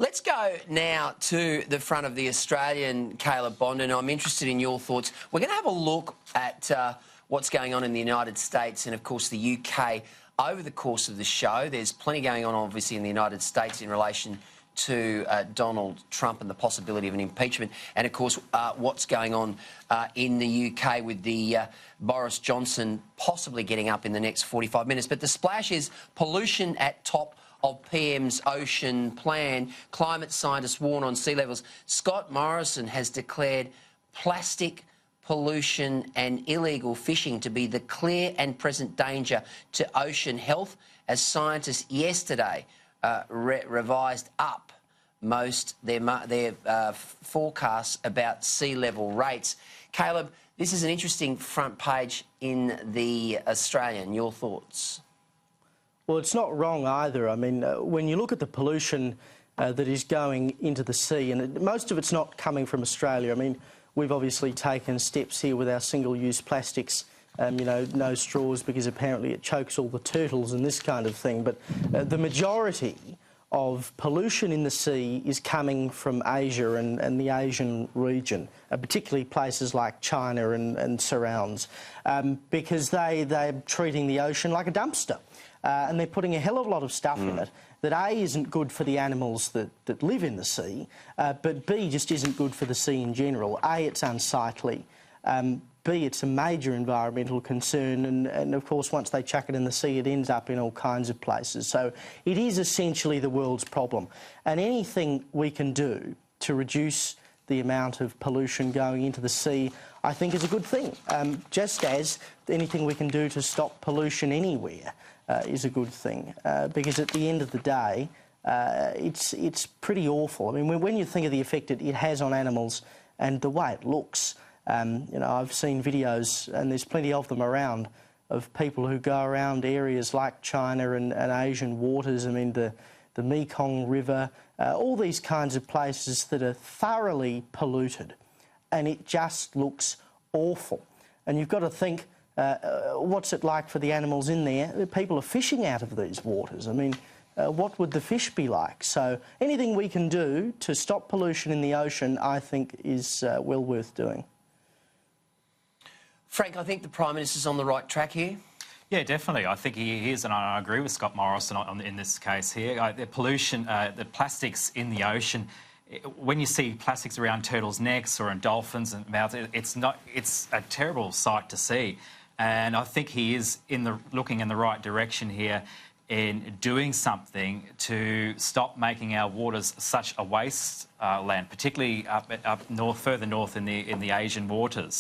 Let's go now to the front of the Australian, Caleb Bond, and I'm interested in your thoughts. We're going to have a look at what's going on in the United States and, of course, the UK over the course of the show. There's plenty going on, obviously, in the United States in relation to Donald Trump and the possibility of an impeachment, and, of course, what's going on in the UK with the Boris Johnson possibly getting up in the next 45 minutes. But the splash is pollution at top of PM's ocean plan. Climate scientists warn on sea levels. Scott Morrison has declared plastic pollution and illegal fishing to be the clear and present danger to ocean health, as scientists yesterday revised up their forecasts about sea level rates. Caleb, this is an interesting front page in the Australian. Your thoughts? Well, it's not wrong either. I mean, when you look at the pollution that is going into the sea, and most of it's not coming from Australia. I mean, we've obviously taken steps here with our single-use plastics, you know, no straws, because apparently it chokes all the turtles and this kind of thing. But the majority of pollution in the sea is coming from Asia and the Asian region, particularly places like China and surrounds, because they're treating the ocean like a dumpster. And they're putting a hell of a lot of stuff in it that A, isn't good for the animals that live in the sea, but B, just isn't good for the sea in general. A, it's unsightly. B, it's a major environmental concern, and of course, once they chuck it in the sea, it ends up in all kinds of places. So it is essentially the world's problem. And anything we can do to reduce the amount of pollution going into the sea, I think, is a good thing. Just as anything we can do to stop pollution anywhere is a good thing, because at the end of the day, it's pretty awful. I mean, when you think of the effect it has on animals and the way it looks, you know, I've seen videos, and there's plenty of them around, of people who go around areas like China and Asian waters. I mean, the Mekong River, all these kinds of places that are thoroughly polluted, and it just looks awful. And you've got to think, what's it like for the animals in there? People are fishing out of these waters. I mean, what would the fish be like? So anything we can do to stop pollution in the ocean, I think, is well worth doing. Frank, I think the Prime Minister's on the right track here. Yeah, definitely. I think he is, and I agree with Scott Morrison in this case here. The pollution, the plastics in the ocean, when you see plastics around turtles' necks or in dolphins and mouths, it's a terrible sight to see. And I think he is looking in the right direction here in doing something to stop making our waters such a waste land, particularly up north, further north in the Asian waters.